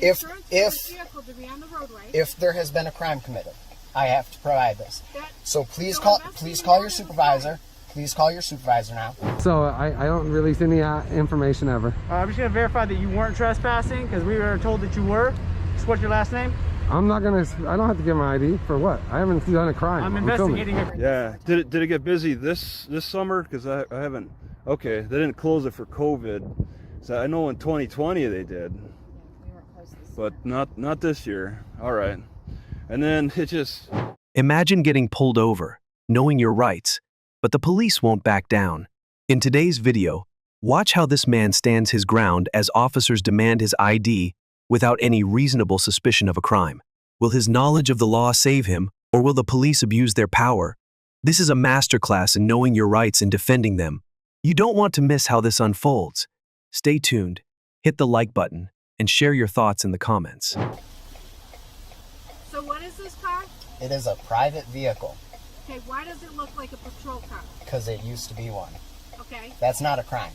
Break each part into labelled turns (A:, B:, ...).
A: insurance for this vehicle to be on the roadway.
B: If there has been a crime committed, I have to provide this. So please call your supervisor. Please call your supervisor now.
C: So I don't release any information ever.
D: I'm just gonna verify that you weren't trespassing because we were told that you were. Just what's your last name?
C: I don't have to give my ID for what? I haven't done a crime.
D: I'm investigating it.
E: Yeah. Did it get busy this summer? Because I haven't. Okay, they didn't close it for COVID. So I know in 2020 they did. But not this year. All right. And then it just...
F: Imagine getting pulled over, knowing your rights, but the police won't back down. In today's video, watch how this man stands his ground as officers demand his ID without any reasonable suspicion of a crime. Will his knowledge of the law save him, or will the police abuse their power? This is a masterclass in knowing your rights and defending them. You don't want to miss how this unfolds. Stay tuned, hit the like button, and share your thoughts in the comments.
A: So what is this car?
B: It is a private vehicle.
A: Okay, why does it look like a patrol car?
B: Because it used to be one.
A: Okay.
B: That's not a crime.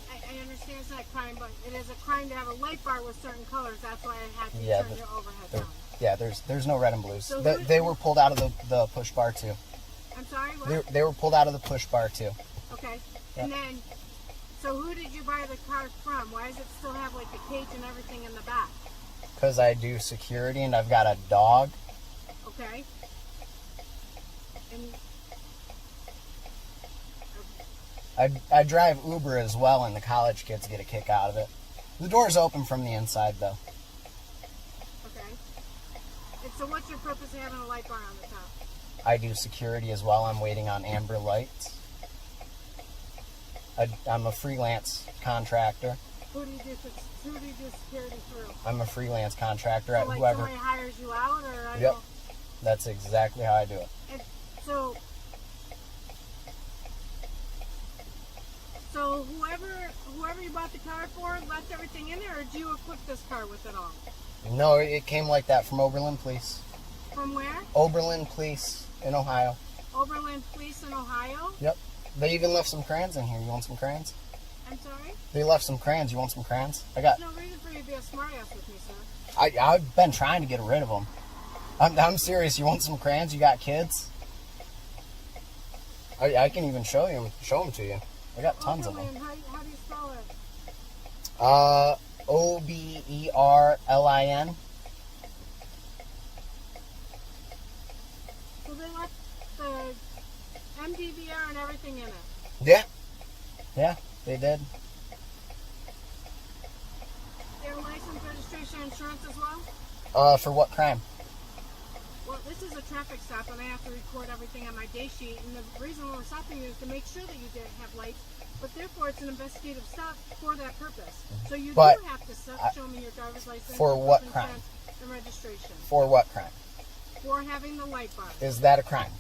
A: I understand it's not a crime, but it is a crime to have a light bar with certain colors. That's why I had to turn your overhead down.
B: Yeah, there's no red and blues.
A: So
B: they were pulled out of the push bar too.
A: I'm sorry, what?
B: They were pulled out of the push bar too.
A: Okay.
B: Yep.
A: And then, so who did you buy the car from? Why does it still have like the cage and everything in the back?
B: Because I do security and I've got a dog.
A: Okay. And
B: I drive Uber as well, and the college kids get a kick out of it. The door's open from the inside, though.
A: okay. And so what's your purpose of having a light bar on the top?
B: I do security as well. I'm waiting on amber lights. I'm a freelance contractor.
A: Who do you do security through?
B: I'm a freelance contractor
A: So
B: at
A: like
B: whoever.
A: somebody hires you out, or I
B: Yep.
A: don't...
B: That's exactly how I do it.
A: And so whoever you bought the car for left everything in there, or did you equip this car with it all?
B: No, it came like that from Oberlin Police.
A: From where?
B: Oberlin Police in Ohio.
A: Oberlin Police in Ohio?
B: Yep. They even left some crayons in here. You want some crayons?
A: I'm sorry?
B: They left some crayons. You want some crayons? I got...
A: There's no reason for you to be a smartass with me, sir.
B: I've been trying to get rid of them. I'm serious. You want some crayons? You got kids? I can even show them to you. I got tons of them.
A: How do you spell it?
B: Oberlin.
A: So they left the MDVR and everything in it?
B: Yeah, they did.
A: Their license, registration, insurance as well?
B: For what crime?
A: Well, this is a traffic stop, and I have to record everything on my day sheet. And the reason we're stopping you is to make sure that you didn't have lights. But therefore, it's an investigative stop for that purpose. So you do have to show me your driver's license.
B: For what crime?
A: And registration.
B: For what crime?
A: For having the light bar.
B: Is that a crime?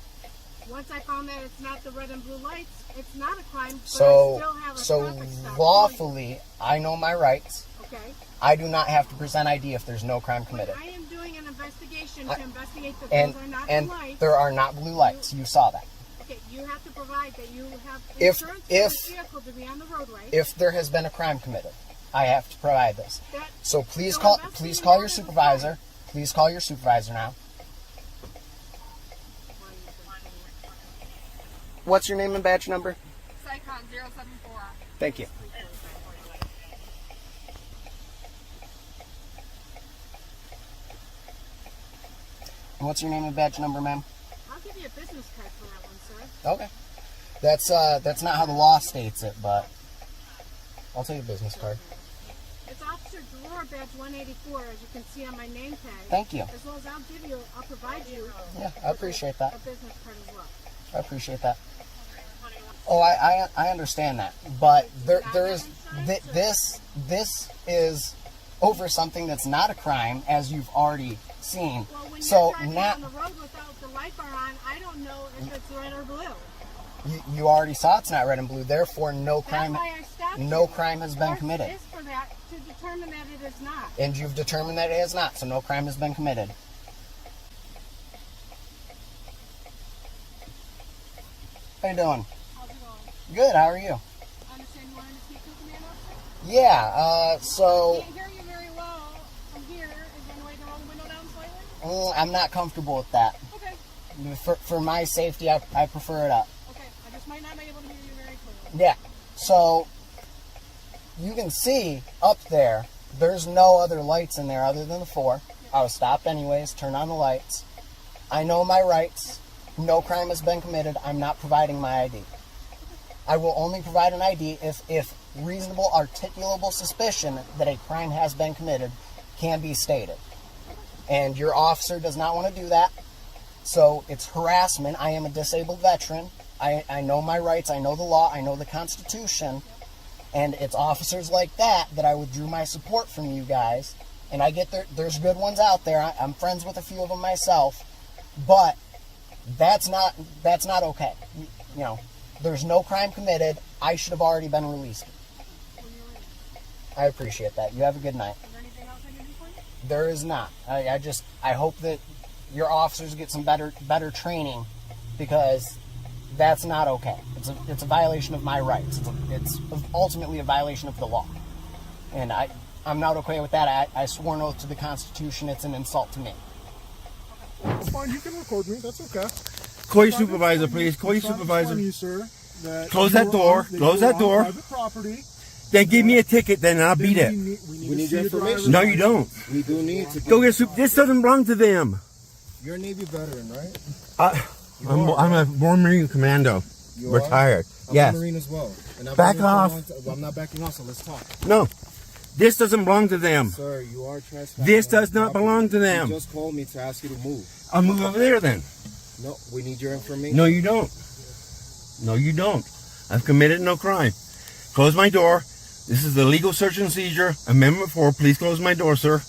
A: Once I found that it's not the red and blue lights, it's not a crime. But
B: So,
A: I still have a traffic stop.
B: lawfully, I know my rights.
A: Okay.
B: I do not have to present ID if there's no crime committed.
A: But I am doing an investigation to investigate that
B: And
A: those are not blue lights.
B: there are not blue lights. You saw that.
A: Okay, you have to provide that you have insurance for this vehicle to be on the roadway.
B: If there has been a crime committed, I have to provide this. So please
A: so
B: call your supervisor. Please call your supervisor now. What's your name and badge number?
G: Psychon 074.
B: Thank you. And what's your name and badge number, ma'am?
A: I'll give you a business card for that one, sir.
B: Okay. That's not how the law states it, but I'll take a business card.
A: It's Officer Drawer badge 184, as you can see on my name tag.
B: Thank you.
A: As well as I'll provide you.
B: Yeah, I appreciate that.
A: A business card as well.
B: I appreciate that. Oh, I understand that, but there is this is over something that's not a crime, as you've already seen.
A: Well, when
B: so
A: you're driving
B: now
A: on the road without the light bar on, I don't know if it's red or blue.
B: you already saw it's not red and blue. Therefore, no crime.
A: That's why I stopped
B: no
A: you.
B: crime has been committed.
A: Is for that to determine that it is not.
B: And you've determined that it is not, so no crime has been committed. How you doing?
A: How's it going?
B: Good. How are you?
A: I understand you wanted to speak with the man officer?
B: Yeah. So.
A: I can't hear you very well. I'm
B: I'm not comfortable with that.
A: Okay.
B: For my safety, I prefer it up.
A: Okay. I just might not be able to hear you very clearly.
B: Yeah. So you can see up there, there's no other lights in there other than the 4. I was stopped anyways, turn on the lights. I know my rights. No crime has been committed. I'm not providing my ID. I will only provide an ID if reasonable articulable suspicion that a crime has been committed can be stated. And your officer does not want to do that. So it's harassment. I am a disabled veteran. I know my rights. I know the law. I know the Constitution. And it's officers like that I withdrew my support from you guys. And I get there's good ones out there. I'm friends with a few of them myself. But that's not okay. You know, there's no crime committed. I should have already been released. I appreciate that. You have a good night.
A: Is there anything else I can do for you?
B: There is not. I hope that your officers get some better training, because that's not okay. It's a violation of my rights. It's ultimately a violation of the law, and I'm not okay with that. I swore an oath to the Constitution. It's an insult to me.
H: That's fine. You can record me. That's okay.
I: Call your supervisor, please. Call your supervisor.
H: You, sir, that
I: Close that door. Close that door.
H: Private property.
I: Then give me a ticket, then I'll be there.
H: We
J: need your information.
I: No, you don't.
J: We do need to
I: Go get this doesn't belong to them.
J: You're a Navy veteran, right?
I: I'm a War Marine Commando.
J: You
I: Retired.
J: I'm
I: Yes.
J: a Marine as well. And I've
I: Back
J: been here for a
I: off.
J: long time. Well, I'm not backing off, so let's talk.
I: No. This doesn't belong to them.
J: Sir, you are trespassing.
I: This
J: on
I: does
J: the
I: not
J: property.
I: belong to them.
J: You just called me to ask you to move.
I: I'll move over there then.
J: No, we need your information.
I: No, you don't. No, you don't. I've committed no crime. Close my door. This is the legal search and seizure. Amendment 4. Please close my door, sir.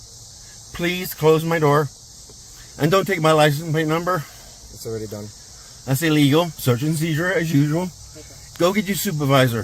I: Please close my door. And don't take my license plate number.
J: It's already done.
I: That's illegal. Search and seizure as usual.
H: Okay.
I: Go get your supervisor.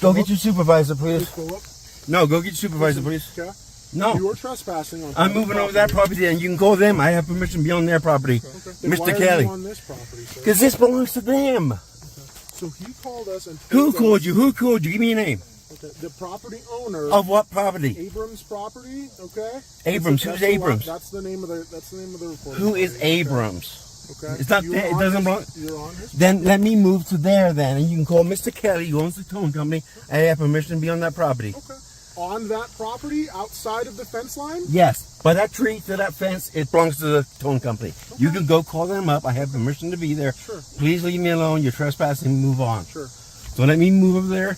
I: Go get your supervisor, please.
H: Go up.
I: No, go get your supervisor, please.
H: Okay.
I: No.
H: You are trespassing on.
I: I'm moving over that property, and you can call them. I have permission to be on their property.
H: Okay. Then
I: Mr.
H: why are
I: Kelly.
H: you on this property, sir?
I: Because this belongs to them.
H: So he called us and
I: Who
H: told us-
I: called you? Who called you? Give me a name.
H: Okay. The property owner
I: Of what property?
H: Abrams property. Okay.
I: Abrams.
H: That's
I: Who's
H: the-
I: Abrams?
H: That's the name of the report.
I: Who is Abrams?
H: Okay.
I: It's not.
H: You
I: It
H: are on
I: doesn't
H: his-
I: belong.
H: You're on his.
I: Then let me move to there. Then, and you can call Mr. Kelly, who owns the towing company. I have permission to be on that property.
H: Okay. On that property, outside of the fence line.
I: Yes, by that tree to that fence, it belongs to the towing company. You can go call them up. I have permission to be there.
H: Sure.
I: Please leave me alone. You're trespassing. Move on.
H: Sure.
I: So let me move over there.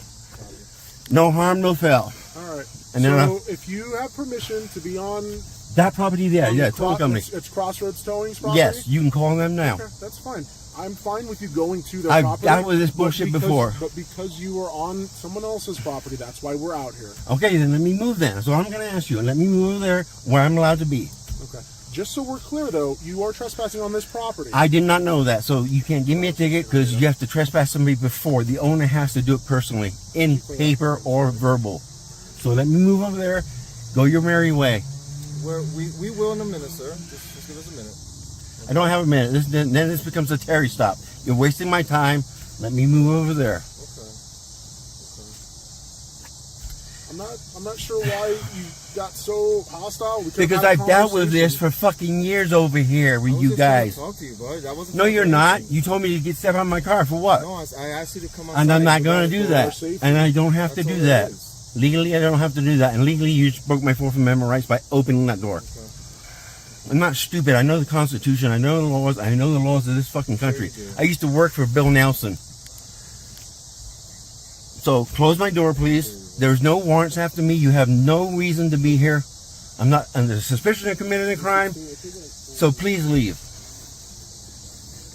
I: No harm, no foul.
H: All right.
I: And then
H: so if you have permission to be on
I: That property there,
H: on
I: yeah,
H: the
I: towing company.
H: it's Crossroads Towing's property.
I: Yes, you can call them now.
H: Okay, that's fine. I'm fine with you going to their
I: I've
H: property.
I: dealt with this
H: but
I: bullshit
H: because-
I: before.
H: But because you are on someone else's property, that's why we're out here.
I: Okay, then let me move then. So I'm going to ask you, and let me move over there where I'm allowed to be.
H: Okay. Just so we're clear, though, you are trespassing on this property.
I: I did not know that, so you can't give me a ticket because you have to trespass somebody before. The owner has to do it personally, in paper or verbal. So let me move over there. Go your merry way.
J: We will in a minute, sir. Just give us a minute.
I: I don't have a minute. Then this becomes a Terry stop. You're wasting my time. Let me move over there.
H: I'm not sure why you got so hostile. We could've
I: Because
H: had a
I: I've dealt with this
H: conversation.
I: for fucking years over here with you guys.
J: Talk to you, bud. That wasn't
I: No, you're not.
J: anything.
I: You told me to get step out of my car for what?
J: No, I asked you to come outside.
I: And I'm not
J: You
I: going
J: guys
I: to do
J: go
I: that.
J: for safety.
I: And I don't have to
J: That's
I: do
J: all it
I: that.
J: is.
I: Legally, I don't have to do that. And legally, you just broke my Fourth Amendment rights by opening that door. I'm not stupid. I know the Constitution. I know the laws. I know the laws of this fucking country. I used to work for Bill Nelson. So close my door, please. There's no warrants after me. You have no reason to be here. I'm not under suspicion of committing a crime. So please leave.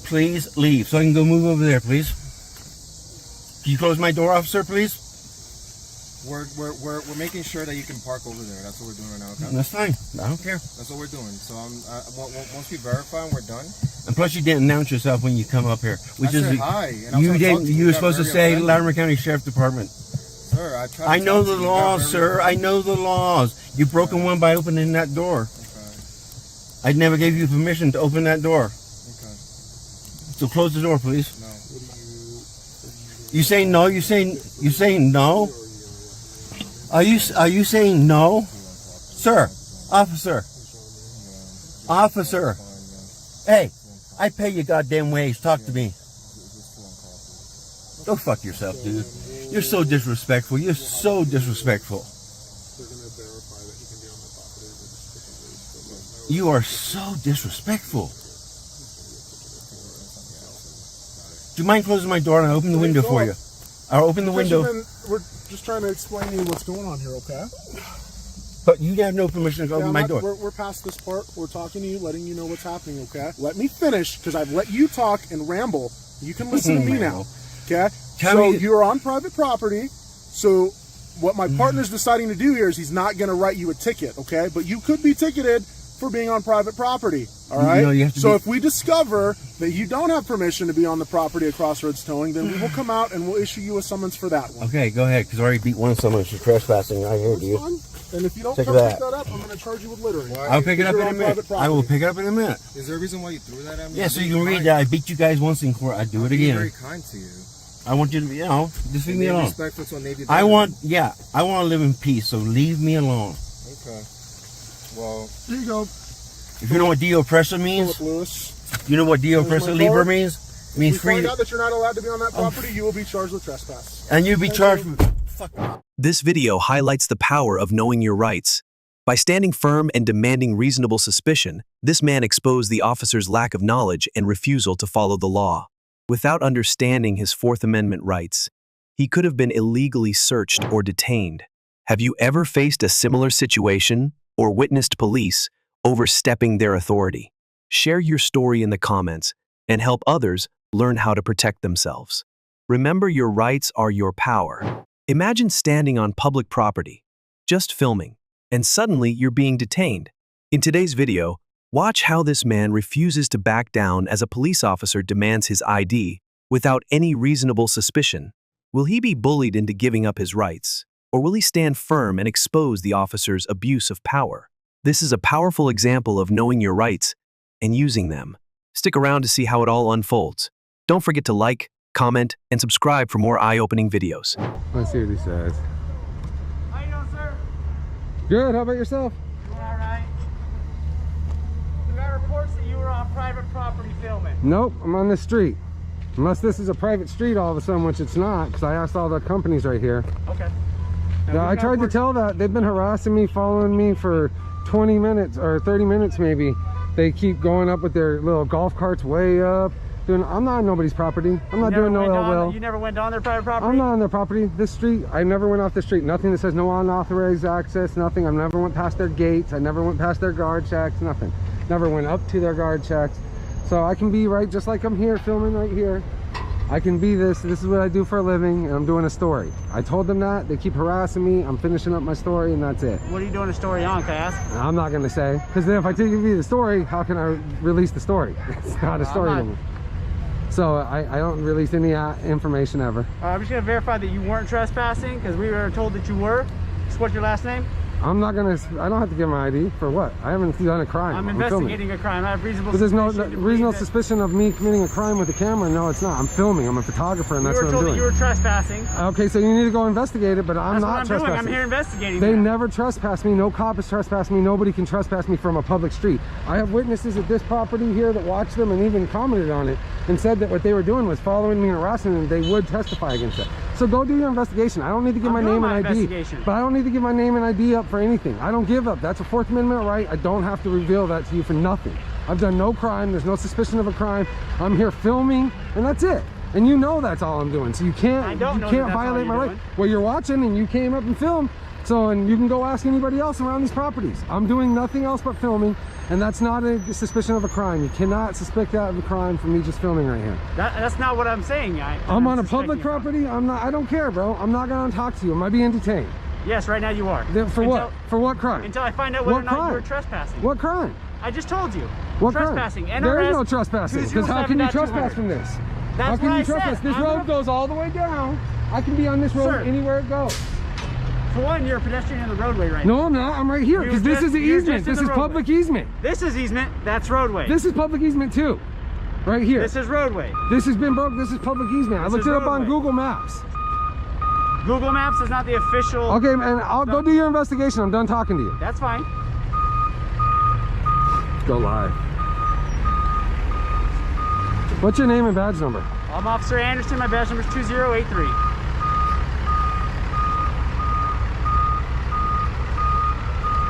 I: Please leave. So I can go move over there, please. Can you close my door, officer, please?
J: We're making sure that you can park over there. That's what we're doing right now. Okay?
I: That's fine. I don't care.
J: That's what we're doing. So once we verify and we're done.
I: And plus, you didn't announce yourself when you come up here, which
J: I
I: is
J: said hi, and I was
I: you
J: gonna talk
I: didn't.
J: to you.
I: You were
J: Got
I: supposed to
J: very
I: say
J: offended.
I: Latimer County Sheriff Department.
J: Sir, I tried.
I: I
J: to
I: know
J: talk
I: the
J: to you. You got
I: laws,
J: very
I: sir. I
J: offended.
I: know the laws. You've broken one by opening that door.
J: Okay.
I: I never gave you permission to open that door.
J: Okay.
I: So close the door, please.
J: No.
I: You saying no? You saying no? Are you saying no, sir, officer? Officer. Hey, I pay you goddamn wage. Talk to me. Go fuck yourself, dude. You're so disrespectful. You're so disrespectful.
H: They're going to verify that he can be on my property.
I: You are so disrespectful. Do you mind closing my door and I'll open the window for you? I'll open the window.
H: We're just trying to explain to you what's going on here, okay?
I: But you have no permission to open my door.
H: We're past this part. We're talking to you, letting you know what's happening, okay? Let me finish, because I've let you talk and ramble. You can listen to me now, okay? So you're on private property. So what my partner's deciding to do here is he's not going to write you a ticket, okay? But you could be ticketed for being on private property, all right? If we discover that you don't have permission to be on the property at Crossroads Towing, then we will come out and we'll issue you a summons for that one.
I: Okay, go ahead, because I already beat one summons for trespassing right here, dude.
H: And if you don't pick that up, I'm going to charge you with littering.
I: I'll pick it up in a minute. I will pick it up in a minute.
J: Is there a reason why you threw that at me?
I: Yeah, so you can read that. I beat you guys once in court. I do it again.
J: Very kind to you.
I: I want you to, just leave me alone.
J: Respectful to maybe
I: I want to live in peace, so leave me alone.
J: Okay. Well,
H: here you go.
I: If you know what de oppressor means, you know what de oppressor libre means? It means free.
H: If you find out that you're not allowed to be on that property, you will be charged with trespass.
I: And you'll be charged with... Fuck.
F: This video highlights the power of knowing your rights. By standing firm and demanding reasonable suspicion, this man exposed the officer's lack of knowledge and refusal to follow the law. Without understanding his Fourth Amendment rights, he could have been illegally searched or detained. Have you ever faced a similar situation or witnessed police overstepping their authority? Share your story in the comments and help others learn how to protect themselves. Remember, your rights are your power. Imagine standing on public property, just filming, and suddenly you're being detained. In today's video, watch how this man refuses to back down as a police officer demands his ID without any reasonable suspicion. Will he be bullied into giving up his rights, or will he stand firm and expose the officer's abuse of power? This is a powerful example of knowing your rights and using them. Stick around to see how it all unfolds. Don't forget to like, comment, and subscribe for more eye-opening videos.
C: Let's see what he says.
D: How you doing, sir?
C: Good, how about yourself?
D: Doing all right. We got reports that you were on private property filming.
C: Nope, I'm on the street. Unless this is a private street all of a sudden, which it's not, because I asked all the companies right here.
D: Okay.
C: Now, I tried to tell that. They've been harassing me, following me for 20 minutes or 30 minutes maybe. They keep going up with their little golf carts way up. I'm not on nobody's property. I'm not doing no ill will.
D: You never went on their private property?
C: I'm not on their property. This street, I never went off the street. Nothing that says no unauthorized access, nothing. I never went past their gates. I never went past their guard shacks, nothing. Never went up to their guard shacks. So I can be right, just like I'm here filming right here. I can be this. This is what I do for a living, and I'm doing a story. I told them that. They keep harassing me. I'm finishing up my story, and that's it.
D: What are you doing a story on, can I ask?
C: I'm not going to say. Because then if I tell you the story, how can I release the story? It's not a story anymore. So I don't release any information ever.
D: I'm just going to verify that you weren't trespassing, because we were told that you were. So what's your last name?
C: I'm not going to, I don't have to give my ID for what? I haven't done a crime.
D: I'm investigating a crime. I have reasonable
C: suspicion.
D: But
C: there's no reasonable suspicion of me committing a crime with a camera. No, it's not. I'm filming. I'm a photographer, and that's what I'm doing.
D: You were told that you were trespassing.
C: Okay, so you need to go investigate it, but I'm not trespassing.
D: I'm here investigating.
C: They never trespass me. No cop has trespassed me. Nobody can trespass me from a public street. I have witnesses at this property here that watched them and even commented on it and said that what they were doing was following me and harassing them. They would testify against it. So go do your investigation. I don't need to give my name and ID. But I don't need to give my name and ID up for anything. I don't give up. That's a Fourth Amendment right. I don't have to reveal that to you for nothing. I've done no crime. There's no suspicion of a crime. I'm here filming, and that's it. And you know that's all I'm doing. So you can't violate my right. Well, you're watching, and you came up and filmed. So, and you can go ask anybody else around these properties. I'm doing nothing else but filming, and that's not a suspicion of a crime. You cannot suspect that of a crime for me just filming right here.
D: That's not what I'm saying.
C: I'm on a public property. I don't care, bro. I'm not gonna talk to you. Am I being detained?
D: Yes, right now you are.
C: For what? For what crime?
D: Until I find out whether or not you were trespassing.
C: What crime?
D: I just told you.
C: What
D: trespassing.
C: crime? There is no trespassing. Because how can you trespass from this?
D: That's what I said.
C: This road goes all the way down. I can be on this road anywhere it goes.
D: For one, you're a pedestrian in the roadway right now.
C: No, I'm not. I'm right here because this is the easement. This is public easement.
D: This is easement. That's roadway.
C: This is public easement too. Right here.
D: This is roadway.
C: This has been broke. This is public easement. I looked it up on Google Maps.
D: Google Maps is not the official.
C: Okay, man. I'll go do your investigation. I'm done talking to you.
D: That's fine.
C: Go live. What's your name and badge number?
D: I'm Officer Anderson. My badge number is 2083.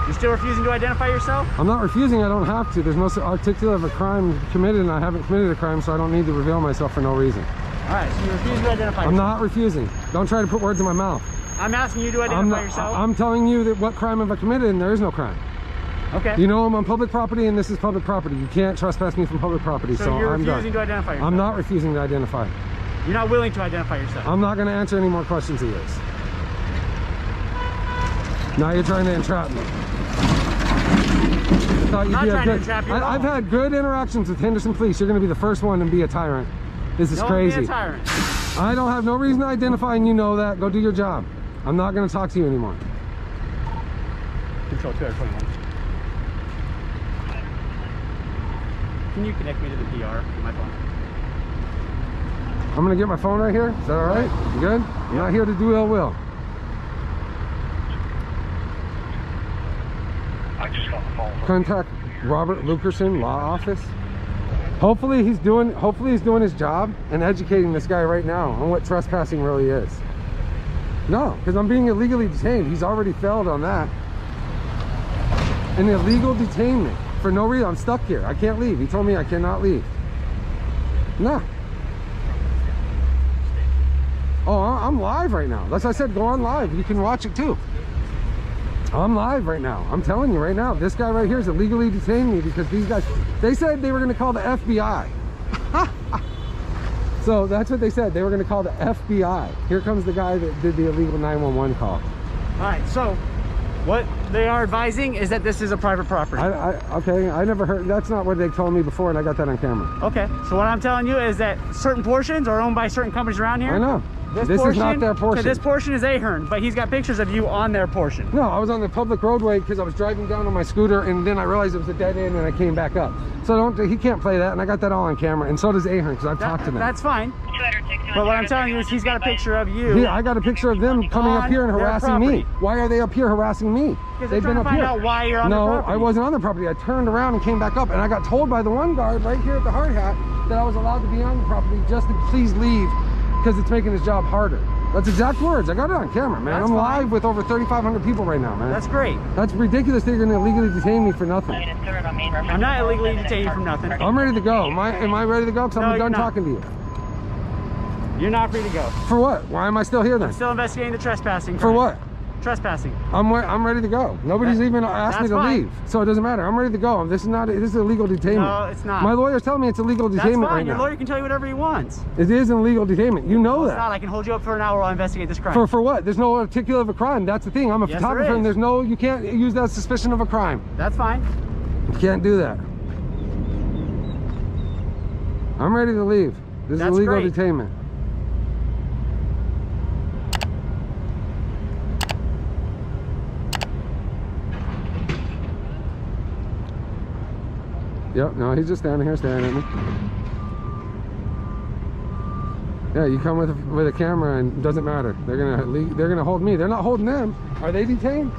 D: You're still refusing to identify yourself?
C: I'm not refusing, I don't have to. There's no articulate of a crime committed, and I haven't committed a crime, so I don't need to reveal myself for no reason.
D: Alright, so you refuse to identify yourself?
C: I'm not refusing. Don't try to put words in my mouth.
D: I'm asking you to identify yourself.
C: I'm telling you that what crime have I committed, and there is no crime.
D: Okay.
C: You know I'm on public property, and this is public property. You can't trespass me from public property, so
D: you're
C: I'm
D: refusing
C: done.
D: to identify yourself?
C: I'm not refusing to identify.
D: You're not willing to identify yourself?
C: I'm not going to answer any more questions of yours. Now you're trying to entrap me. I thought you'd be a good. I've had good interactions with Henderson Police. You're going to be the first one to be a tyrant. This is crazy.
D: Be a tyrant.
C: I don't have no reason to identify, and you know that. Go do your job. I'm not going to talk to you anymore.
D: Control 221. Can you connect me to the PR with my phone?
C: I'm going to get my phone right here. Is that all right? You good? I'm not here to do ill will. Contact Robert Lukerson, law office. Hopefully he's doing his job and educating this guy right now on what trespassing really is. No, because I'm being illegally detained. He's already failed on that. An illegal detainment for no reason. I'm stuck here. I can't leave. He told me I cannot leave. No. Oh, I'm live right now. That's why I said go on live. You can watch it too. I'm live right now. I'm telling you right now, this guy right here is illegally detaining me because these guys, they said they were going to call the FBI. So that's what they said. They were going to call the FBI. Here comes the guy that did the illegal 911 call.
D: All right, so what they are advising is that this is a private property.
C: Okay, I never heard, that's not what they told me before, and I got that on camera.
D: Okay, so what I'm telling you is that certain portions are owned by certain companies around here.
C: I know. This is not their portion.
D: So this portion is Ahern, but he's got pictures of you on their portion.
C: No, I was on the public roadway because I was driving down on my scooter, and then I realized it was a dead end, and I came back up. So he can't play that, and I got that all on camera, and so does Ahern because I've talked to them.
D: That's fine. But what I'm telling you is he's got a picture of you.
C: Yeah, I got a picture of them coming up here and harassing me. Why are they up here harassing me?
D: Because they've been up here. Out why you're on the property.
C: No, I wasn't on the property. I turned around and came back up, and I got told by the one guard right here at the hard hat that I was allowed to be on the property just to please leave because it's making his job harder. That's exact words. I got it on camera, man. I'm live with over 3,500 people right now, man.
D: That's great.
C: That's ridiculous that you're going to illegally detain me for nothing.
D: I'm not illegally detaining you for nothing.
C: I'm ready to go. Am I ready to go? Because I'm done talking to you.
D: You're not free to go.
C: For what? Why am I still here then?
D: I'm still investigating the trespassing.
C: For what?
D: Trespassing.
C: I'm ready to go. Nobody's even asked me to leave, so it doesn't matter. I'm ready to go. This is illegal detainment.
D: No, it's not.
C: My lawyer's telling me it's illegal detainment right now.
D: Your lawyer can tell you whatever he wants.
C: It is an illegal detainment. You know that.
D: It's not. I can hold you up for an hour while I investigate this crime.
C: For what? There's no articulate of a crime. That's the thing. I'm a photographer, and you can't use that suspicion of a crime.
D: That's fine.
C: You can't do that. I'm ready to leave. This is illegal detainment. Yep, no, he's just standing here staring at me. Yeah, you come with a camera and it doesn't matter. They're gonna hold me. They're not holding them. Are they detained?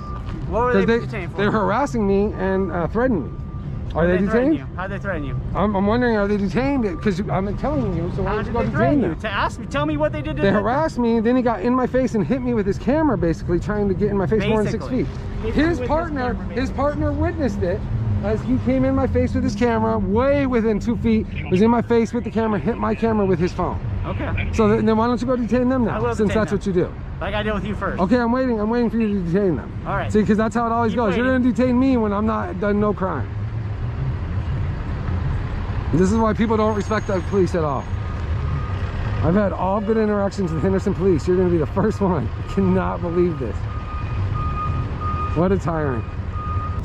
D: What were they detained for?
C: They're harassing me and threatening me. Are they detained?
D: How'd they threaten you?
C: I'm wondering, are they detained? Because I'm telling you, so why don't you go detain them?
D: To ask me, tell me what they did to
C: They harassed me, then he got in my face and hit me with his camera, basically trying to get in my face more than 6 feet. His partner witnessed it. As he came in my face with his camera, way within 2 feet, was in my face with the camera, hit my camera with his phone.
D: Okay.
C: So then why don't you go detain them now, since that's what you do?
D: Like I did with you first.
C: Okay, I'm waiting for you to detain them.
D: All right.
C: See, because that's how it always goes. You're going to detain me when I'm not done no crime. This is why people don't respect the police at all. I've had all good interactions with Henderson Police. You're going to be the first one. I cannot believe this. What a tyrant.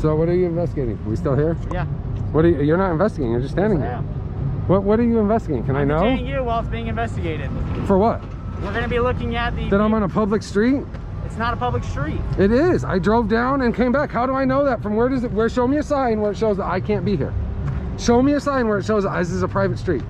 C: So what are you investigating? Are we still here?
D: Yeah.
C: You're not investigating, you're just standing there. What are you investigating? Can I know?
D: I'm detaining you while it's being investigated.
C: For what?
D: We're going to be looking at the...
C: That I'm on a public street?
D: It's not a public street.
C: It is. I drove down and came back. How do I know that? From where does it... show me a sign where it shows that I can't be here. Show me a sign where it shows that this is a private street.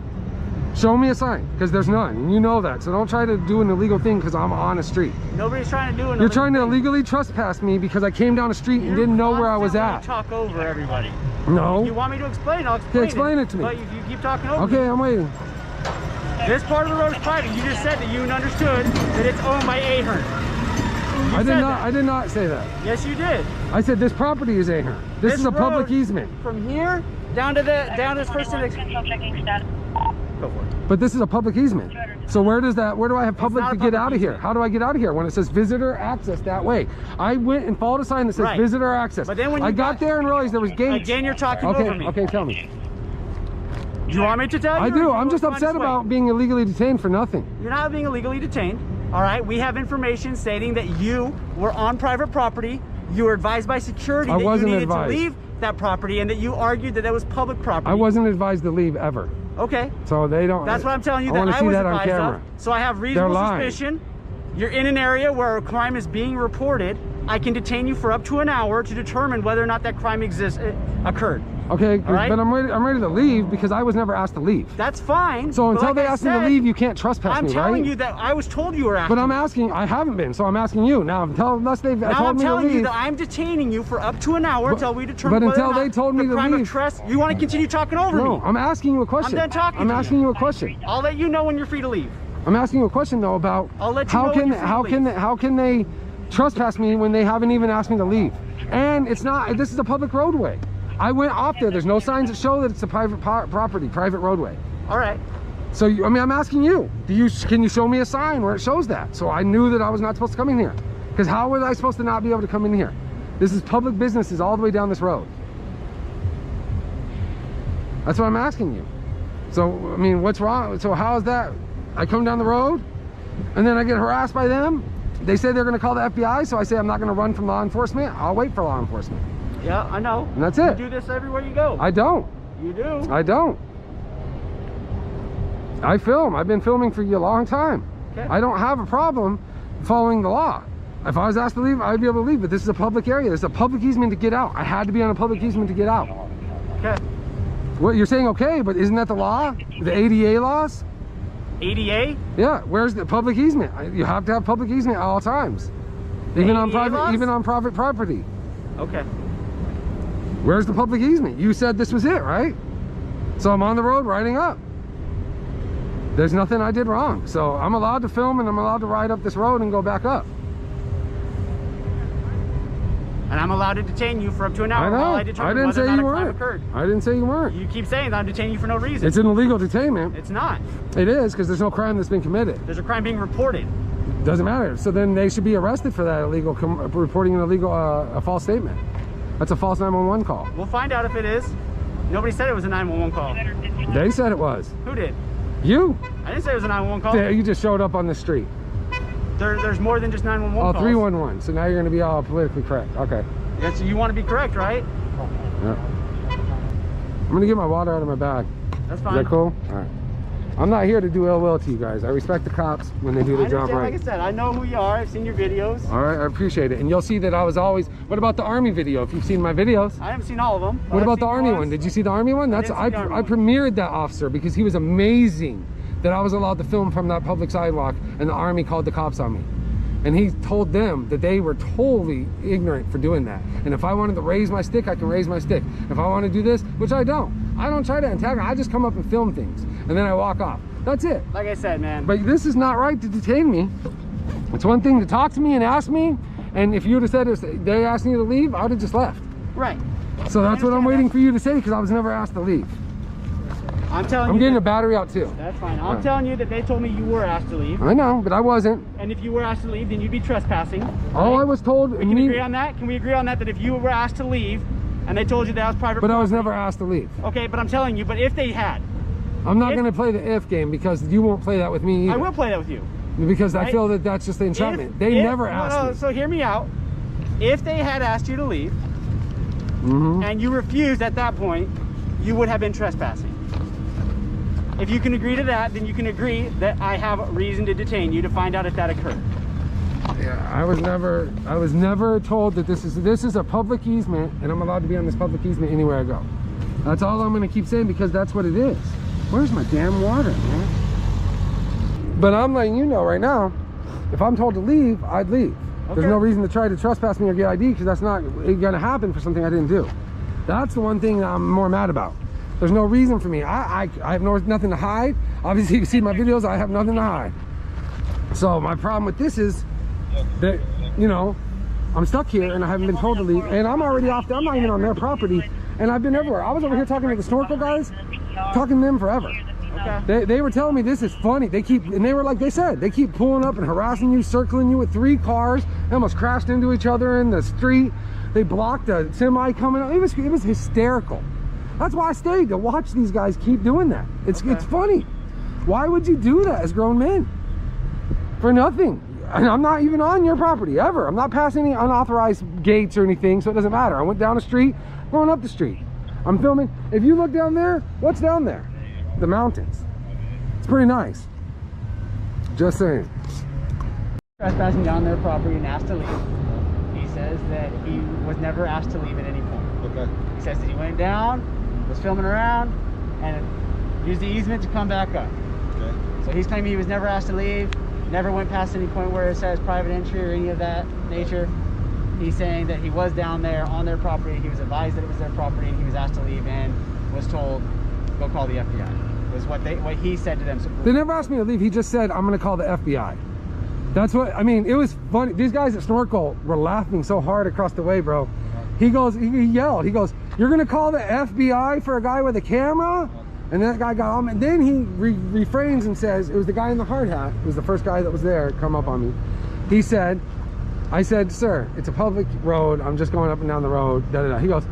C: Show me a sign, because there's none, and you know that. So don't try to do an illegal thing because I'm on a street.
D: Nobody's trying to do it.
C: You're trying to illegally trespass me because I came down the street and didn't know where I was at.
D: Talk over everybody.
C: No.
D: If you want me to explain, I'll explain.
C: Okay, explain it to me.
D: But if you keep talking over
C: Okay,
D: me,
C: I'm waiting.
D: this part of the road is private. You just said that you understood that it's owned by Ahern.
C: I did not say that.
D: Yes, you did.
C: I said this property is Ahern. This is a public
D: road,
C: easement.
D: From here down to this first index. Go for it.
C: But this is a public easement. So where do I have public
D: not
C: to
D: a
C: get
D: public
C: out of here?
D: easement.
C: How do I get out of here when it says visitor access that way? I went and followed a sign that says
D: Right.
C: visitor access.
D: But then when
C: I
D: you
C: got there and realized there was gates.
D: Again, you're talking
C: Okay,
D: over me.
C: okay, tell me.
D: Do you want me to tell you?
C: I
D: or
C: do.
D: you
C: I'm just
D: find
C: upset
D: this way?
C: about being illegally detained for nothing.
D: You're not being illegally detained. All right. We have information stating that you were on private property. You were advised by security
C: I
D: that you
C: wasn't
D: needed
C: advised.
D: to leave that property, and that you argued that that was public property.
C: I wasn't advised to leave ever.
D: Okay.
C: So they don't.
D: That's what I'm telling you.
C: I
D: That
C: want to
D: I
C: see
D: was
C: that on
D: advised
C: camera.
D: of. So I have reasonable
C: They're lying.
D: suspicion. You're in an area where a crime is being reported. I can detain you for up to an hour to determine whether or not that crime occurred.
C: Okay,
D: All right?
C: but I'm ready to leave because I was never asked to leave.
D: That's fine.
C: So
D: but
C: until
D: like
C: they
D: I
C: ask me
D: said,
C: to leave, you can't trespass
D: I'm
C: me,
D: telling
C: right?
D: you that I was told you were asking.
C: But I'm asking, I haven't been, so I'm asking you now. Unless they've
D: Now
C: told
D: I'm
C: me to
D: telling you
C: leave.
D: that I'm detaining you for up to an hour until we determine
C: but
D: whether
C: until
D: or
C: they
D: not
C: told me
D: the
C: to
D: crime
C: leave.
D: of trespass. You want to continue talking over
C: No,
D: me?
C: I'm asking you a question.
D: I'm done talking
C: I'm
D: to
C: asking you a question.
D: I'll let you know when you're free to leave.
C: I'm asking you a question though about
D: I'll let you know when you're free to leave.
C: how can they trespass me when they haven't even asked me to leave? And it's not. This is a public roadway. I went off there. There's no signs that show that it's a private property, private roadway.
D: All right.
C: So I mean, I'm asking you. Can you show me a sign where it shows that? So I knew that I was not supposed to come in here. Because how was I supposed to not be able to come in here? This is public businesses all the way down this road. That's what I'm asking you. So I mean, what's wrong? So how is that? I come down the road, and then I get harassed by them. They say they're going to call the FBI, so I say I'm not going to run from law enforcement. I'll wait for law enforcement.
D: Yeah, I know.
C: And that's it.
D: You do this everywhere you go.
C: I don't.
D: You do.
C: I don't. I film. I've been filming for you a long time.
D: Okay.
C: I don't have a problem following the law. If I was asked to leave, I'd be able to leave. But this is a public area. This is a public easement to get out. I had to be on a public easement to get out.
D: Okay.
C: What you're saying, okay, but isn't that the law? The ADA laws?
D: ADA?
C: Yeah. Where's the public easement? You have to have public easement at all times, even on
D: ADA
C: private,
D: laws?
C: even on private property.
D: Okay.
C: Where's the public easement? You said this was it, right? So I'm on the road riding up. There's nothing I did wrong. So I'm allowed to film and I'm allowed to ride up this road and go back up.
D: And I'm allowed to detain you for up to an hour
C: I know.
D: while I
C: I
D: determine
C: didn't
D: whether
C: say
D: or not
C: you
D: a crime
C: weren't.
D: occurred.
C: I didn't say you weren't.
D: You keep saying that I'm detaining you for no reason.
C: It's an illegal detainment.
D: It's not.
C: It is because there's no crime that's been committed.
D: There's a crime being reported.
C: Doesn't matter. So then they should be arrested for that illegal reporting an illegal a false statement. That's a false 911 call.
D: We'll find out if it is. Nobody said it was a 911 call.
C: They said it was.
D: Who did?
C: You.
D: I didn't say it was a 911 call.
C: Yeah, you just showed up on the street.
D: There's more than just 911
C: Oh,
D: calls.
C: 311. So now you're going to be all politically correct. Okay.
D: Yes, you want to be correct, right?
C: Yeah. I'm going to get my water out of my bag.
D: That's fine.
C: Is that cool? All right. I'm not here to do ill will to you guys. I respect the cops when they do their job right.
D: Like I said, I know who you are. I've seen your videos.
C: All right, I appreciate it. And you'll see that I was always... What about the Army video, if you've seen my videos?
D: I haven't seen all of them.
C: What about the Army one? Did you see the Army one? That's I premiered that officer because he was amazing that I was allowed to film from that public sidewalk and the Army called the cops on me. And he told them that they were totally ignorant for doing that. And if I wanted to raise my stick, I can raise my stick. If I want to do this, which I don't try to antagonize. I just come up and film things and then I walk off. That's it.
D: Like I said, man.
C: But this is not right to detain me. It's one thing to talk to me and ask me, and if you would have said they asked me to leave, I would have just left.
D: Right.
C: So that's what I'm waiting for you to say because I was never asked to leave.
D: I'm telling you.
C: I'm getting a battery out too.
D: That's fine. I'm telling you that they told me you were asked to leave.
C: I know, but I wasn't.
D: And if you were asked to leave, then you'd be trespassing.
C: All I was told.
D: We can agree on that? Can we agree on that? That if you were asked to leave, and they told you that was private
C: But
D: property,
C: I was never asked to leave.
D: Okay, but I'm telling you, but if they had.
C: I'm not going to play the if game because you won't play that with me either.
D: I will play that with you.
C: Because I feel that that's just the entrapment. They never asked me.
D: So hear me out. If they had asked you to leave, and you refused at that point, you would have been trespassing. If you can agree to that, then you can agree that I have a reason to detain you to find out if that occurred.
C: Yeah, I was never told that this is a public easement and I'm allowed to be on this public easement anywhere I go. That's all I'm going to keep saying because that's what it is. Where's my damn water, man? But I'm letting you know right now, if I'm told to leave, I'd leave. Okay. There's no reason to try to trespass me or get ID because that's not going to happen for something I didn't do. That's the one thing I'm more mad about. There's no reason for me. I have nothing to hide. Obviously, you can see my videos. I have nothing to hide. So my problem with this is that, you know, I'm stuck here and I haven't been told to leave. And I'm already off. I'm not even on their property. And I've been everywhere. I was over here talking to the snorkel guys, talking to them forever. Okay. They were telling me this is funny. They keep, and they were like they said, they keep pulling up and harassing you, circling you with 3 cars. They almost crashed into each other in the street. They blocked a semi coming up. It was hysterical. That's why I stayed, to watch these guys keep doing that. It's funny. Why would you do that as grown men? For nothing. And I'm not even on your property ever. I'm not passing any unauthorized gates or anything, so it doesn't matter. I went down the street, going up the street. I'm filming. If you look down there, what's down there? The mountains. It's pretty nice. Just saying.
D: Trespassing down their property and asked to leave. He says that he was never asked to leave at any point.
H: Okay.
D: He says that he went down, was filming around, and used the easement to come back up.
H: Okay.
D: So he's claiming he was never asked to leave, never went past any point where it says private entry or any of that nature. He's saying that he was down there on their property, he was advised that it was their property, and he was asked to leave and was told, go call the FBI. Was what he said to them. So
C: they never asked me to leave. He just said, I'm going to call the FBI. That's what, I mean, it was funny. These guys at Snorkel were laughing so hard across the way, bro. He goes, he yelled, he goes, you're going to call the FBI for a guy with a camera? And that guy got on, and then he refrains and says, it was the guy in the hard hat, it was the first guy that was there, come up on me. He said, I said, sir, it's a public road, I'm just going up and down the road, da da da. He goes,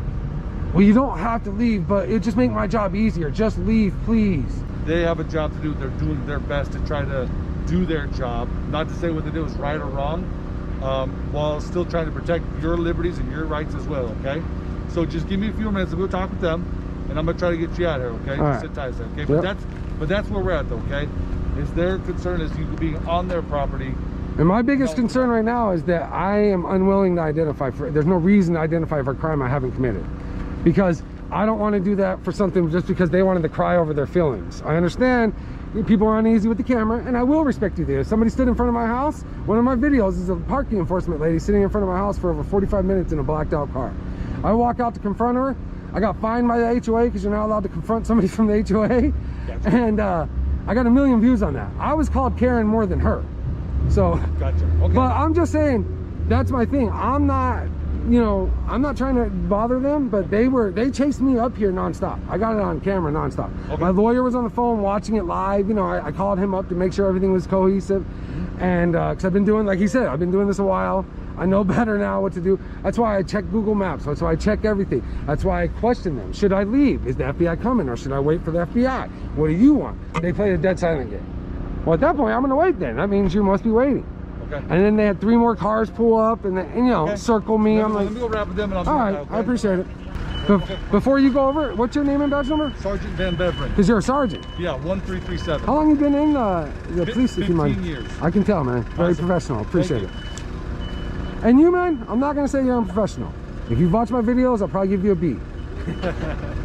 C: well, you don't have to leave, but it just make my job easier. Just leave, please.
K: They have a job to do. They're doing their best to try to do their job. Not to say what they did was right or wrong, while still trying to protect your liberties and your rights as well, okay? So just give me a few minutes to go talk with them, and I'm gonna try to get you out of here, okay?
C: Right.
K: Sit tight, okay? Yep. But that's where we're at, though, okay? Is their concern is you being on their property.
C: And my biggest concern right now is that I am unwilling to identify for, there's no reason to identify for a crime I haven't committed. Because I don't want to do that for something just because they wanted to cry over their feelings. I understand people are uneasy with the camera, and I will respect you there. If somebody stood in front of my house, one of my videos is a parking enforcement lady sitting in front of my house for over 45 minutes in a blacked out car. I walk out to confront her. I got fined by the HOA because you're not allowed to confront somebody from the HOA. Gotcha. And I got 1 million views on that. I was called Karen more than her. So,
K: gotcha. Okay.
C: But I'm just saying, that's my thing. I'm not, you know, I'm not trying to bother them, but they chased me up here nonstop. I got it on camera nonstop. Okay. My lawyer was on the phone watching it live. You know, I called him up to make sure everything was cohesive. And because I've been doing, like he said, I've been doing this a while. I know better now what to do. That's why I check Google Maps. That's why I check everything. That's why I question them. Should I leave? Is the FBI coming, or should I wait for the FBI? What do you want? They played a dead silent game. Well, at that point, I'm going to wait then. That means you must be waiting. Okay. And then they had 3 more cars pull up and you know, circle me. I'm like,
K: let me go wrap with them and I'll
C: all right, okay? I appreciate it. Before you go over, what's your name and badge number?
K: Sergeant Van Beveren.
C: Because you're a sergeant.
K: Yeah, 1337.
C: How long you been in the police, if you mind?
K: 15 years.
C: I can tell, man. Very professional. Appreciate it. And you, man, I'm not going to say you're unprofessional. If you've watched my videos, I'll probably give you a B.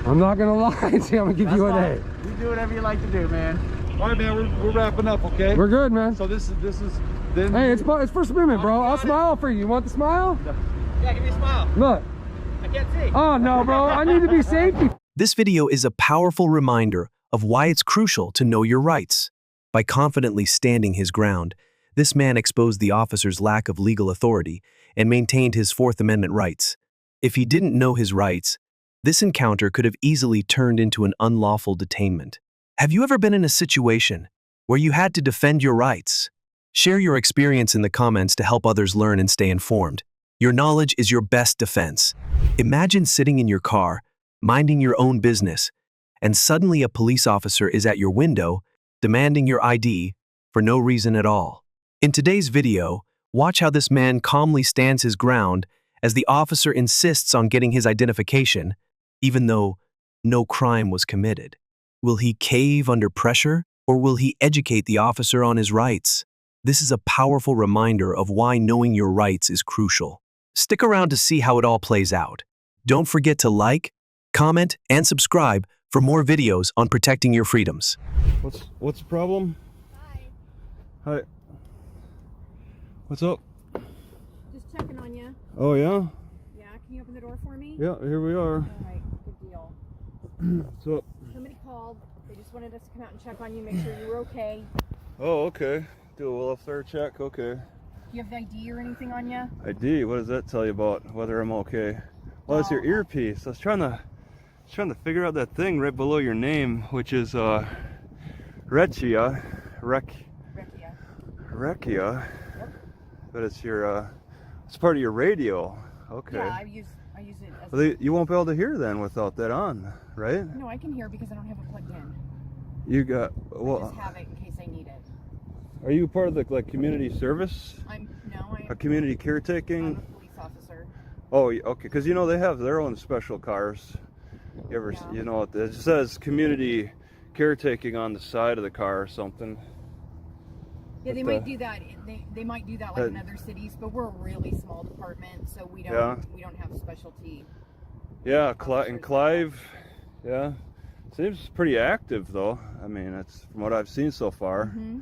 C: I'm not going to lie and say I'm going to give you an A.
D: You do whatever you like to do, man.
K: All right, man, we're wrapping up, okay?
C: We're good, man.
K: So this is then.
C: Hey, it's First Amendment, bro. I'll smile for you. You want the smile?
D: Yeah, give me a smile.
C: Look.
D: I can't see.
C: Oh, no, bro. I need to be safe.
F: This video is a powerful reminder of why it's crucial to know your rights. By confidently standing his ground, this man exposed the officer's lack of legal authority and maintained his Fourth Amendment rights. If he didn't know his rights, this encounter could have easily turned into an unlawful detainment. Have you ever been in a situation where you had to defend your rights? Share your experience in the comments to help others learn and stay informed. Your knowledge is your best defense. Imagine sitting in your car, minding your own business, and suddenly a police officer is at your window, demanding your ID for no reason at all. In today's video, watch how this man calmly stands his ground as the officer insists on getting his identification, even though no crime was committed. Will he cave under pressure, or will he educate the officer on his rights? This is a powerful reminder of why knowing your rights is crucial. Stick around to see how it all plays out. Don't forget to like, comment, and subscribe for more videos on protecting your freedoms.
E: What's the problem? Hi. What's up?
A: Just checking on you.
E: Oh yeah?
A: Yeah, can you open the door for me?
E: Yeah, here we are.
A: All right, good deal.
E: What's up?
A: Somebody called. They just wanted us to come out and check on you, make sure you were okay.
E: Oh, okay. Do a welfare check, okay.
A: Do you have ID or anything on you?
E: ID, what does that tell you about whether I'm okay? Well, it's your earpiece. I was trying to figure out that thing right below your name, which is Rekia. Yep. But it's your it's part of your radio. Okay.
A: Yeah, I use it as
E: Well, you won't be able to hear then without that on, right?
A: No, I can hear because I don't have it plugged in.
E: You got
A: I just have it in case I need it.
E: Are you part of the community service?
A: I'm
E: a community caretaking?
A: I'm a police officer.
E: Oh, okay, because they have their own special cars. You ever, it says community caretaking on the side of the car or something.
A: Yeah, they might do that. They might do that like in other cities, but we're a really small department, so we don't have specialty.
E: Yeah, in Clive, yeah, seems pretty active though. I mean, that's from what I've seen so far.
A: Mm-hmm.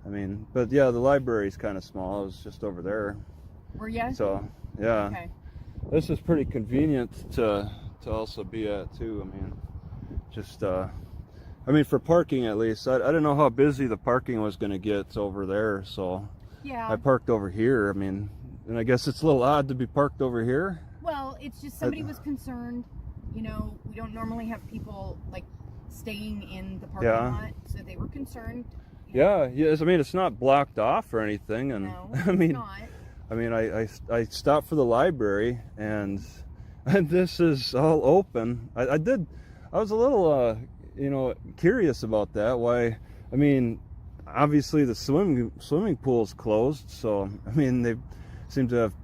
E: I mean, but yeah, the library's kind of small. It was just over there.
A: Were you?
E: So yeah,
A: okay.
E: This is pretty convenient to also be at too. I mean, just for parking at least. I didn't know how busy the parking was going to get over there, so
A: yeah,
E: I parked over here. I mean, and I guess it's a little odd to be parked over here.
A: Well, it's just somebody was concerned. We don't normally have people staying in the parking lot, so they were concerned.
E: Yeah, yes. I mean, it's not blocked off or anything, and
A: no,
E: I mean,
A: it's not.
E: I mean, I stopped for the library, and this is all open. I was a little curious about that. Why? I mean, obviously the swimming pool's closed, so I mean they seem to have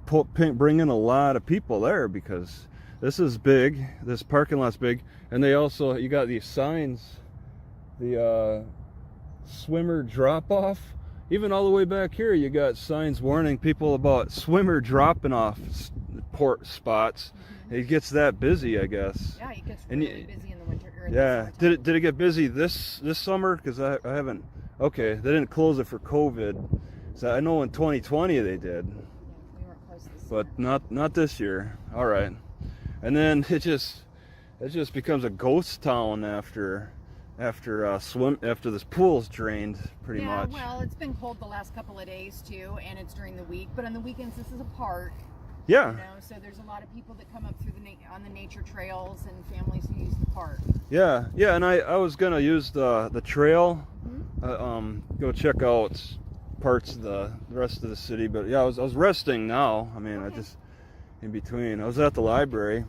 E: bring in a lot of people there because this is big. This parking lot's big, and you got these signs, the swimmer drop off. Even all the way back here, you got signs warning people about swimmer dropping off port spots. Mm-hmm. It gets that busy, I guess.
A: Yeah, it gets really busy in the winter.
E: Yeah. Did it get busy this summer? Because I haven't. Okay, they didn't close it for COVID. So I know in 2020 they did.
A: Yeah, we weren't close this year.
E: But not this year. All right. And then it just becomes a ghost town after this pool's drained pretty much.
A: Yeah, well, it's been cold the last couple of days too, and it's during the week. But on the weekends, this is a park.
E: Yeah.
A: So there's a lot of people that come up through on the nature trails and families who use the park.
E: Yeah, and I was gonna use the trail, go check out parts of the rest of the city, but yeah, I was resting now. I mean, I just in between. I was at the library.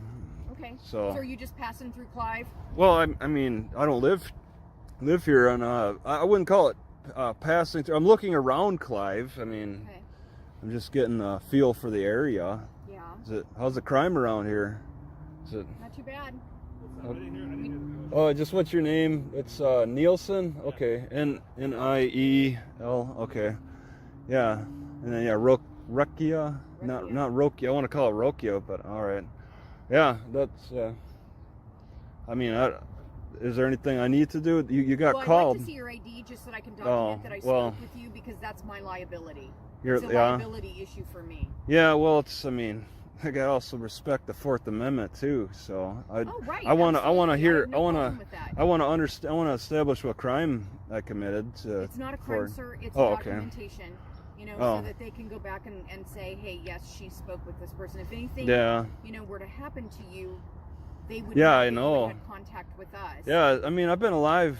A: Okay.
E: So
A: are you just passing through Clive?
E: Well, I mean, I don't live here, and I wouldn't call it passing through. I'm looking around Clive. I mean. Okay. I'm just getting a feel for the area. Yeah. How's the crime around here? Is it
A: not too bad?
E: Oh, just what's your name? It's Nielsen. Okay, Niel. Okay, yeah, and then Rekia. Not Rokia. I want to call it Rokia, but all right. Yeah, that's. I mean, is there anything I need to do? You got called.
A: I'd like to see your ID just so that I can document that I spoke with you because that's my liability. It's a liability issue for me.
E: Yeah, well, I mean, I got to also respect the Fourth Amendment too. So I want to establish what crime I committed.
A: It's not a crime, sir. It's documentation. So that they can go back and say, hey, yes, she spoke with this person. If anything, were to happen to you, they would. Yeah, I know. Had contact with us.
E: Yeah, I mean, I've been alive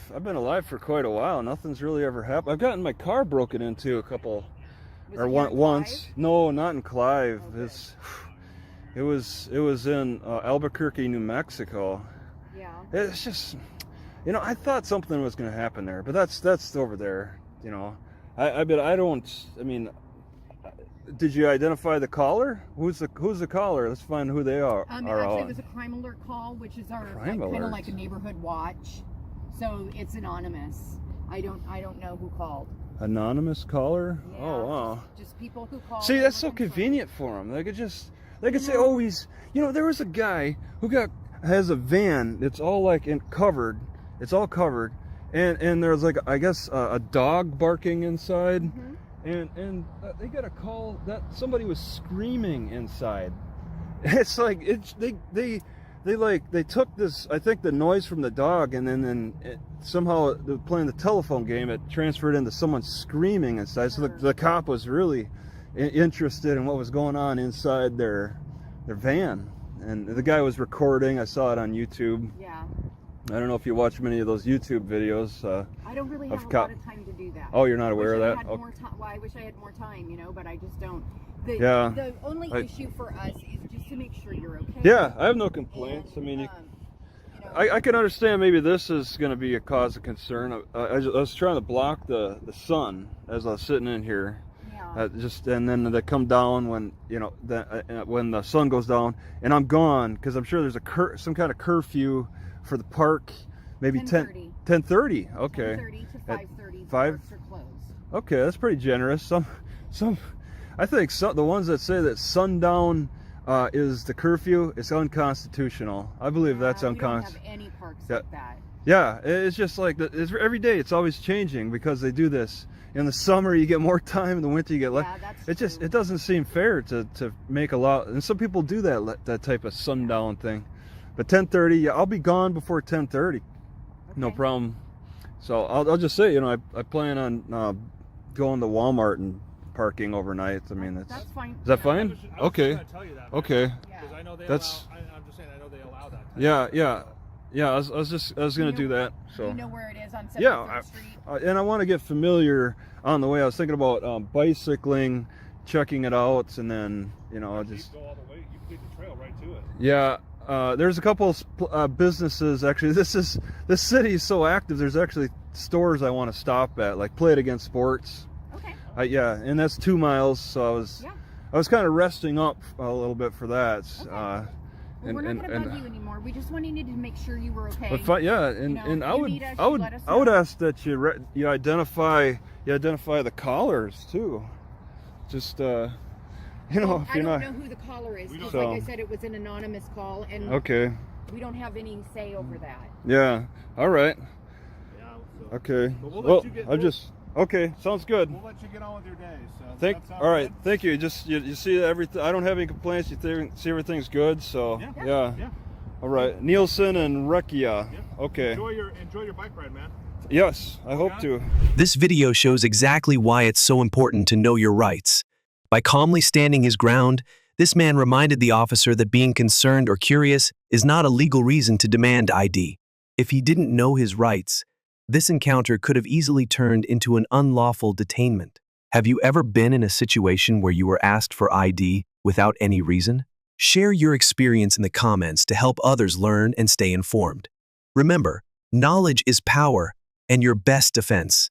E: for quite a while. Nothing's really ever happened. I've gotten my car broken into a couple. Once. No, not in Clive. It was in Albuquerque, New Mexico. Yeah. It's just, I thought something was going to happen there, but that's over there. I mean, did you identify the caller? Who's the caller? Let's find who they are.
A: Actually, it was a crime alert call, which is our kind of like a neighborhood watch. So it's anonymous. I don't know who called.
E: Anonymous caller?
A: Yeah,
E: oh wow!
A: Just people who call.
E: See, that's so convenient for them. They could say, "Oh, he's." There was a guy who has a van that's all covered, It's all covered, and there's like, I guess, a dog barking inside, and they got a call that somebody was screaming inside. It's like they took this, I think, the noise from the dog, and then somehow they're playing the telephone game. It transferred into someone screaming inside. So the cop was really interested in what was going on inside their van, and the guy was recording. I saw it on YouTube.
L: Yeah.
E: I don't know if you watch many of those YouTube videos.
L: I don't really have a lot of time to do that.
E: Oh, you're not aware of that?
L: Well, I wish I had more time, but I just don't.
E: The
L: only issue for us is just to make sure you're okay.
E: Yeah, I have no complaints. I mean, I can understand maybe this is going to be a cause of concern. I was trying to block the sun as I was sitting in here. And then they come down when when the sun goes down, and I'm gone because I'm sure there's some kind of curfew for the park, maybe 10:30. 10:30. Okay.
L: 10:30 to 5:30.
E: 5.
L: Parks are closed.
E: Okay, that's pretty generous. Some, I think the ones that say that sundown is the curfew, it's unconstitutional. I believe that's unconstitutional.
L: We don't have any parks like that.
E: Yeah, it's just like it's every day. It's always changing because they do this. In the summer, you get more time. In the winter, you get less. It doesn't seem fair to make a lot. And some people do that type of sundown thing. But 10:30, yeah, I'll be gone before 10:30. No problem. So I'll just say, I plan on going to Walmart and parking overnight. I mean, that's fine. Is that fine? Okay.
K: I was just gonna tell you that,
E: okay.
K: Because I know they
E: I'm
K: just saying, I know they allow that.
E: Yeah. I was gonna do that. So.
L: You know where it is on 7th Street.
E: And I want to get familiar on the way. I was thinking about bicycling, checking it out, and then I'll just
K: go all the way. You can take the trail right to it.
E: Yeah. There's a couple businesses actually. This city is so active. There's actually stores I want to stop at, like Play It Against Sports.
L: Okay.
E: And that's 2 miles. So I was kind of resting up a little bit for that.
L: Okay. We're not going to bug you anymore. We just wanted to make sure you were okay.
E: And I would ask that you identify the callers too. Just if you're not.
L: I don't know who the caller is. Because like I said, it was an anonymous call, and we don't have any say over that.
E: Yeah. All right.
K: Yeah.
E: Okay.
K: We'll
E: Okay. Sounds good.
K: We'll let you get on with your day. So
E: all right. Thank you. Just you see everything. I don't have any complaints. You see everything's good. So yeah. All right. Nielsen and Rekia.
K: Yeah.
E: Okay.
K: Enjoy your bike ride, man.
E: Yes, I hope to.
F: This video shows exactly why it's so important to know your rights. By calmly standing his ground, this man reminded the officer that being concerned or curious is not a legal reason to demand ID. If he didn't know his rights, this encounter could have easily turned into an unlawful detainment. Have you ever been in a situation where you were asked for ID without any reason? Share your experience in the comments to help others learn and stay informed. Remember, knowledge is power and your best defense.